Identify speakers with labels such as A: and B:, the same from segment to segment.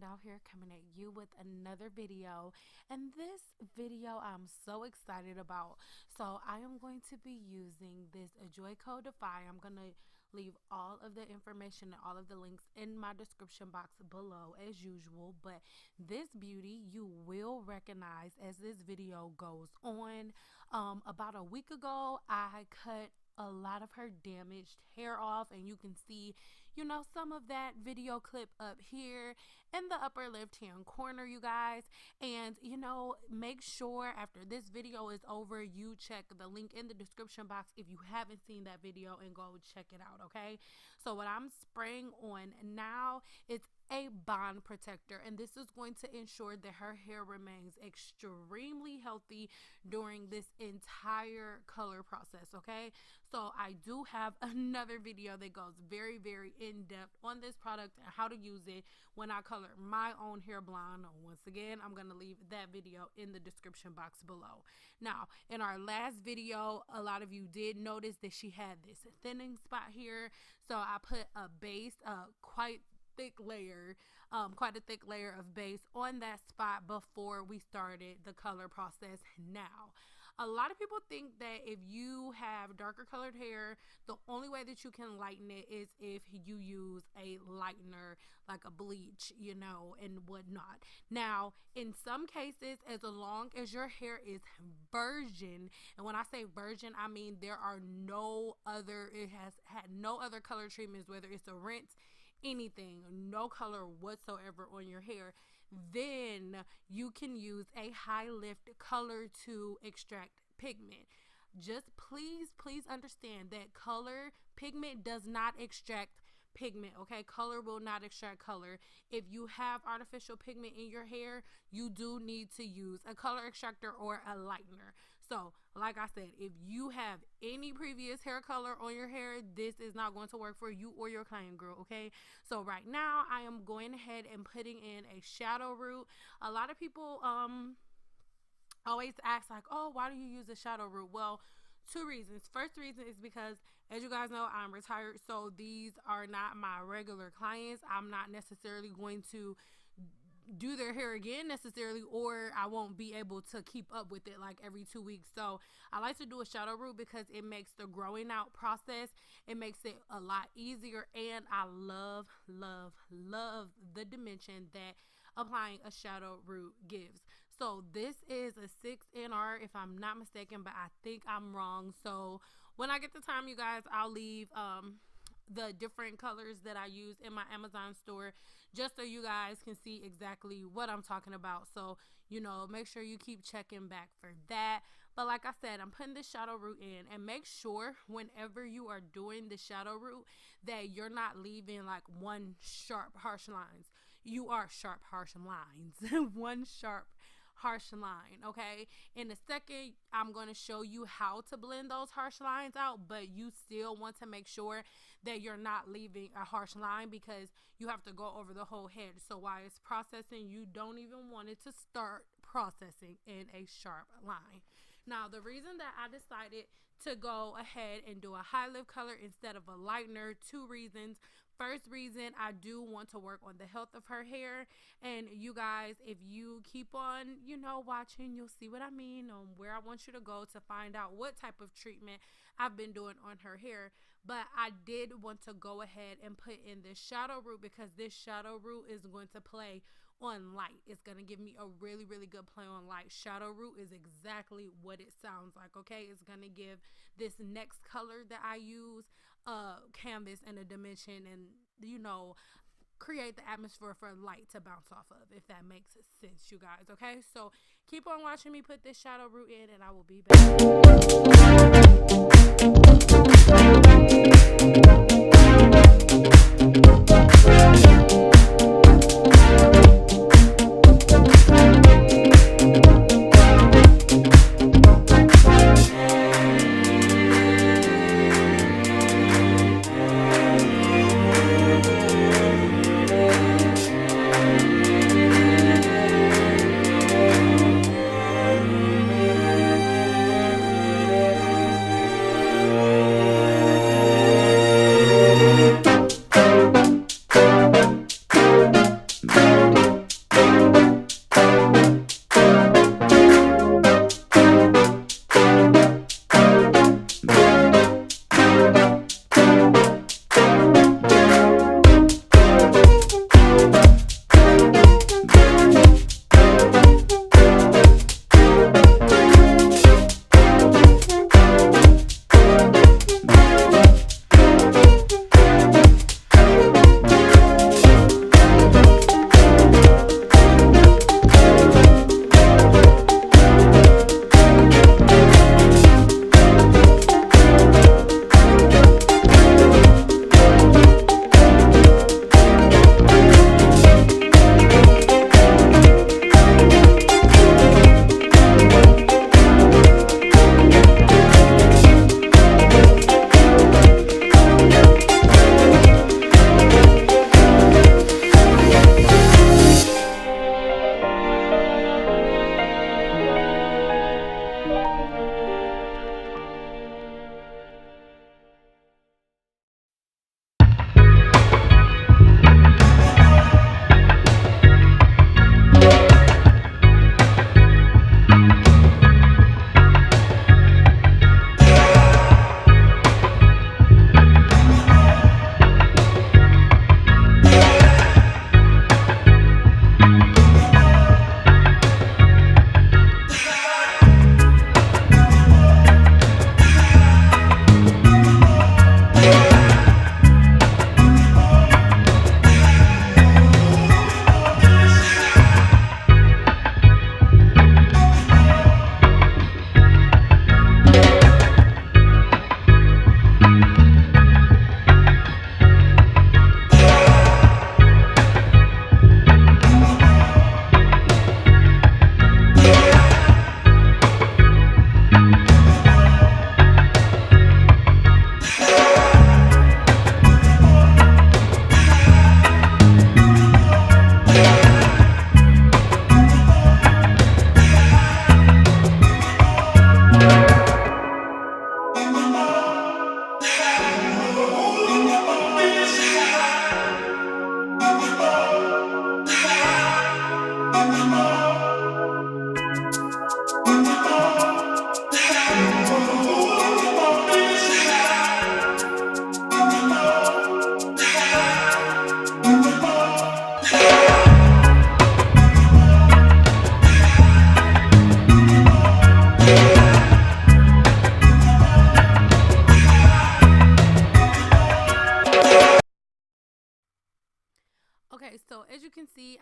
A: out here coming at you with another video, and this video I'm so excited about. So I am going to be using this Joico Defy. I'm going to leave all of the information and all of the links in my description box below as usual, but this beauty you will recognize as this video goes on. About a week ago I cut a lot of her damaged hair off, and you can see some of that video clip up here in the upper left hand corner, you guys. And make sure after this video is over you check the link in the description box if you haven't seen that video, and go check it out. Okay, so what I'm spraying on now is a bond protector, and this is going to ensure that her hair remains extremely healthy during this entire color process. Okay, so I do have another video that goes very in depth on this product and how to use it when I color my own hair blonde. Once again, I'm going to leave that video in the description box below. Now, in our last video, a lot of you did notice that she had this thinning spot here, so I put a base, quite a thick layer of base on that spot before we started the color process. Now, a lot of people think that if you have darker colored hair, the only way that you can lighten it is if you use a lightener like a bleach, and whatnot. Now, in some cases, as long as your hair is virgin, and when I say virgin, I mean it has had no other color treatments, whether it's a rinse, anything, no color whatsoever on your hair, then you can use a high lift color to extract pigment. Just please understand that pigment does not extract pigment. Okay, color will not extract color. If you have artificial pigment in your hair, you do need to use a color extractor or a lightener. So like I said, if you have any previous hair color on your hair, this is not going to work for you or your client, girl. Okay, so right now I am going ahead and putting in a shadow root. A lot of people always ask like, oh, why do you use a shadow root? Well, two reasons. First reason is because, as you guys know, I'm retired, so these are not my regular clients. I'm not necessarily going to do their hair again necessarily, or I won't be able to keep up with it like every 2 weeks. So I like to do a shadow root because it makes the growing out process, it makes it a lot easier, and I love the dimension that applying a shadow root gives. So this is a 6NR if I'm not mistaken, but I think I'm wrong. So when I get the time, you guys, I'll leave the different colors that I use in my Amazon store, just so you guys can see exactly what I'm talking about. So make sure you keep checking back for that. But like I said, I'm putting this shadow root in, and make sure whenever you are doing the shadow root that you're not leaving like one sharp harsh lines. You are sharp harsh lines. One sharp harsh line. Okay, in a second I'm going to show you how to blend those harsh lines out, but you still want to make sure that you're not leaving a harsh line, because you have to go over the whole head. So while it's processing, you don't even want it to start processing in a sharp line. Now, the reason that I decided to go ahead and do a high lift color instead of a lightener, two reasons. First reason, I do want to work on the health of her hair, and you guys, if you keep on watching, you'll see what I mean on where I want you to go to find out what type of treatment I've been doing on her hair. But I did want to go ahead and put in this shadow root, because this shadow root is going to play on light. It's going to give me a really good play on light. Shadow root is exactly what it sounds like. Okay, it's going to give this next color that I use canvas and a dimension, and create the atmosphere for light to bounce off of, if that makes sense, you guys. Okay, so keep on watching me put this shadow root in, and I will be back.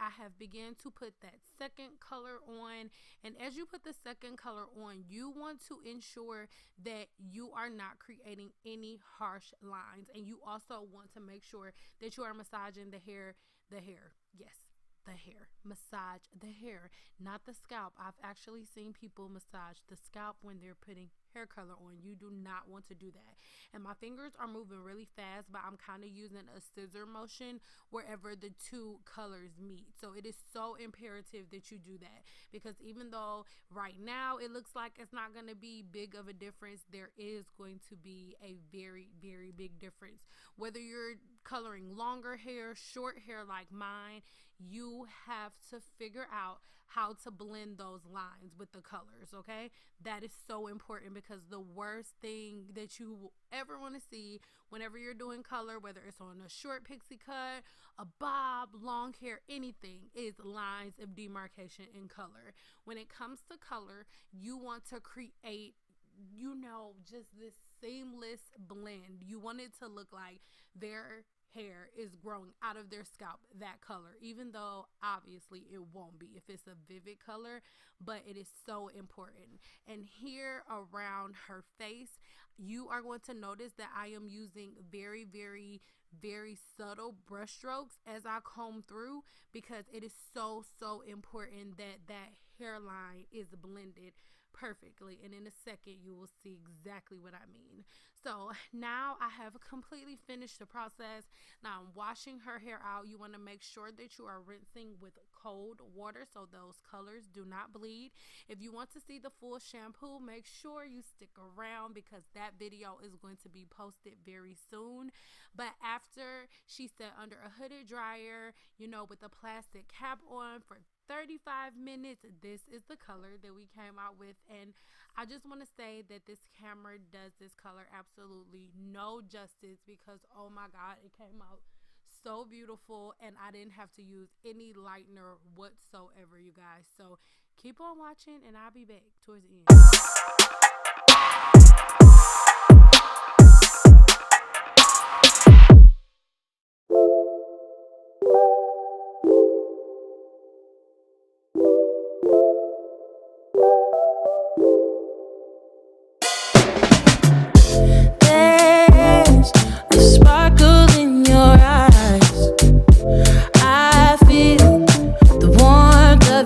A: I have begun to put that second color on. And as you put the second color on, you want to ensure that you are not creating any harsh lines. And you also want to make sure that you are massaging the hair, yes, the hair. Massage the hair, not the scalp. I've actually seen people massage the scalp when they're putting hair color on. You do not want to do that. And my fingers are moving really fast, but I'm kind of using a scissor motion wherever the two colors meet. So it is so imperative that you do that, because even though right now it looks like it's not going to be big of a difference, there is going to be a very, very big difference. Whether you're coloring longer hair, short hair like mine, you have to figure out how to blend those lines with the colors, okay? That is so important, because the worst thing that you will ever want to see whenever you're doing color, whether it's on a short pixie cut, a bob, long hair, anything, is lines of demarcation in color. When it comes to color, you want to create, just this seamless blend. You want it to look like their hair is growing out of their scalp that color, even though obviously it won't be if it's a vivid color, but it is so important. And here around her face, you are going to notice that I am using very, very, very subtle brush strokes as I comb through, because it is so, so important that that hairline is blended perfectly. And in a second you will see exactly what I mean. So now I have completely finished the process. Now I'm washing her hair out. You want to make sure that you are rinsing with cold water so those colors do not bleed. If you want to see the full shampoo, make sure you stick around, because that video is going to be posted very soon. But after she sat under a hooded dryer, with a plastic cap on for 35 minutes, this is the color that we came out with. And I just want to say that this camera does this color absolutely no justice, because oh my god, it came out so beautiful, and I didn't have to use any lightener whatsoever, you guys. So keep on watching, and I'll be back towards the end.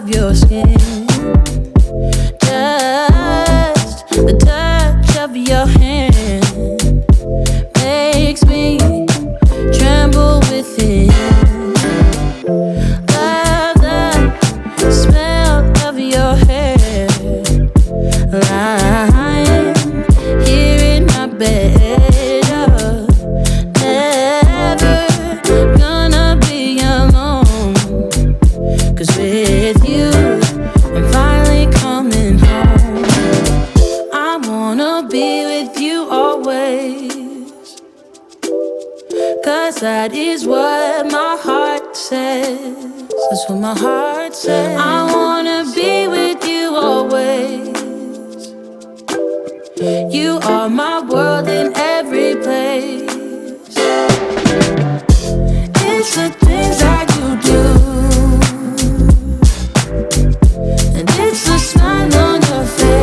B: Your skin, just the touch of your hand makes me tremble within. Love the smell of your hair, lying here in my bed. Oh, never gonna be alone, 'cause with you I'm finally coming home. I wanna be with you always, 'cause that is what my heart says. That's what my heart says. I wanna be with you always. You are my world in every place. It's the things that you do, and it's the smile on your face.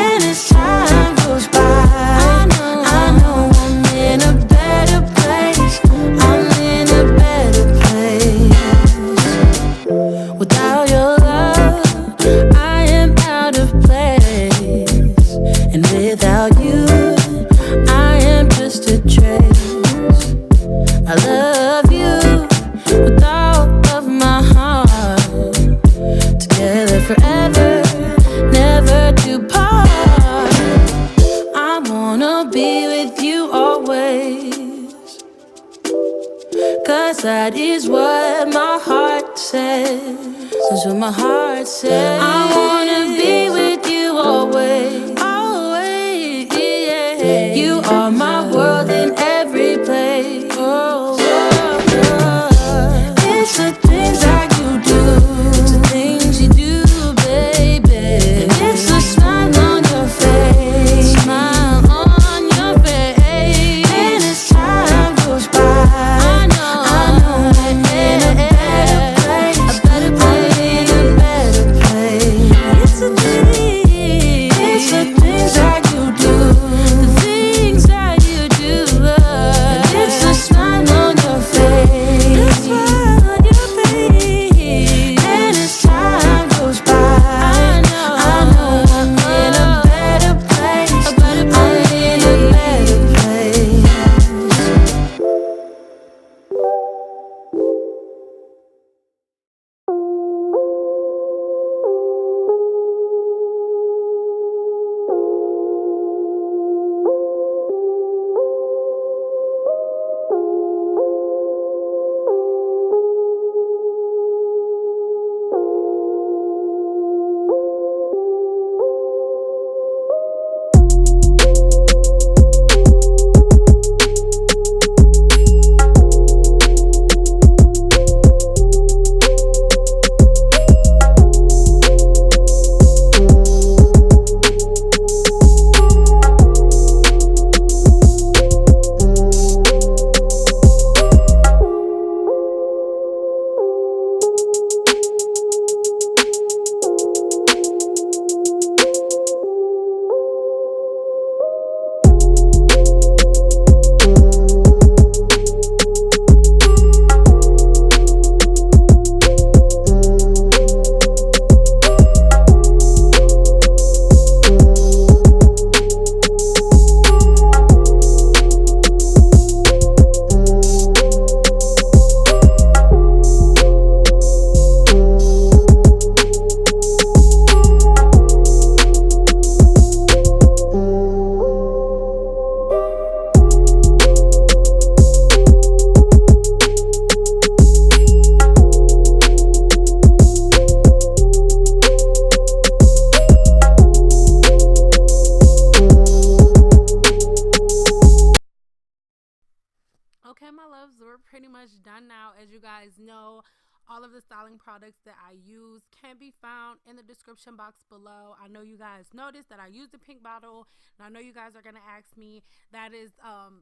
B: And as time goes by, I know I'm in a better place. I'm in a better place. Without your love, I am out of place. And without you, I am just a trace. I love you with all of my heart. Together forever, never to part. I wanna be with you always, 'cause that is what my heart says. That's what my heart says. I wanna be with you always. Always, yeah. You are my world in every place. Oh, it's the things that you do. It's the things you do, baby. And it's the smile on your face. Smile on your face. And as time goes by, I know
A: much done now. As you guys know, all of the styling products that I use can be found in the description box below. I know you guys noticed that I used the pink bottle, and I know you guys are going to ask me. That is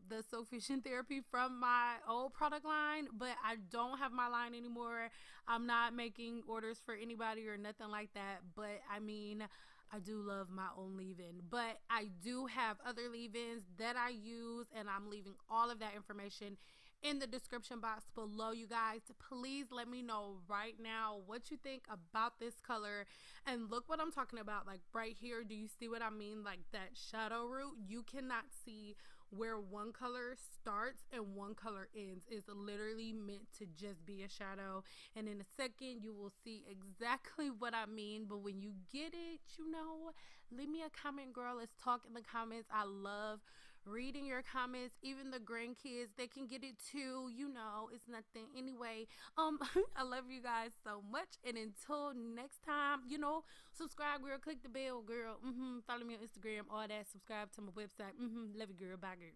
A: the Sufficient Therapy from my old product line, but I don't have my line anymore. I'm not making orders for anybody or nothing like that, but I mean, I do love my own leave-in, but I do have other leave-ins that I use, and I'm leaving all of that information in the description box below. You guys, please let me know right now what you think about this color. And look what I'm talking about, like right here. Do you see what I mean? Like that shadow root, you cannot see where one color starts and one color ends. It's literally meant to just be a shadow, and in a second you will see exactly what I mean. But when you get it, you know, leave me a comment, girl. Let's talk in the comments. I love reading your comments. Even the grandkids, they can get it too. You know, it's nothing. Anyway, I love you guys so much, and until next time, you know, subscribe, girl. Click the bell, girl. Follow me on Instagram, all that. Subscribe to my website. Love you, girl. Bye, girl.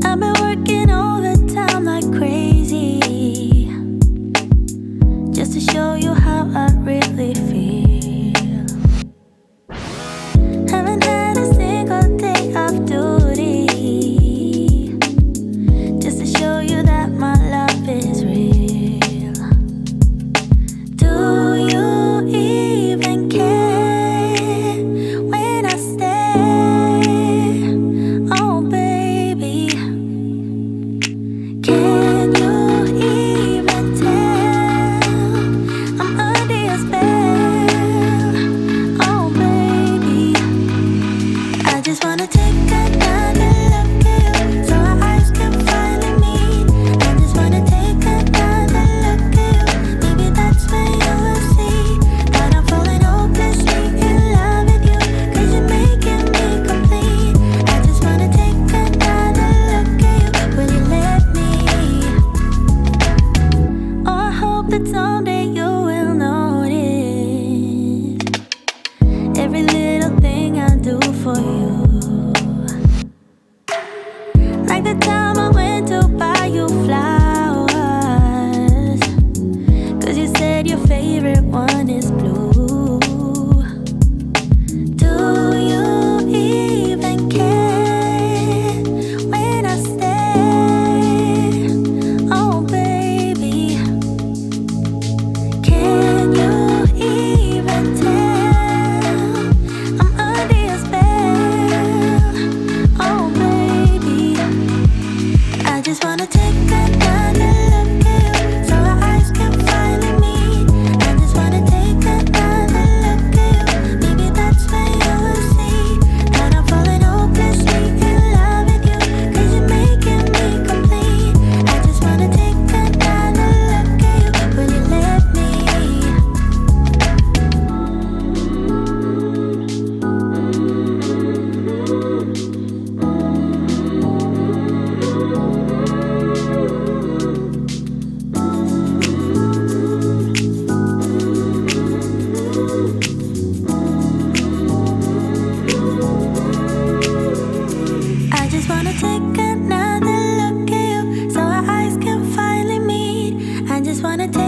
B: I've been working overtime like crazy, just to show you how I really feel. Haven't had a single day off duty, just to show you that my love is real. Do you even care when I stay? Oh baby, can you even tell I'm under your spell? Oh baby, I just wanna take another look at you, so our eyes can finally meet. I just wanna take another look at you. Maybe that's when you will see that I'm falling hopelessly in love with you, 'cause you're making me complete. I just wanna take another look at you. Will you let me? Oh, I hope that someday you will notice every little thing I do for you. Like the time I went to buy you flowers, 'cause you said your favorite one is blue. Do you even care when I stay? Oh baby, can you even tell I'm under your spell? Oh baby, I just wanna take another look at you, so our eyes can finally meet. I just wanna take another look at you. Maybe that's when you will see that I'm falling hopelessly in love with you, 'cause you're making me complete. I just wanna take another look at you. Will you let me? I just wanna take another look at you, so our eyes can finally meet. I just wanna take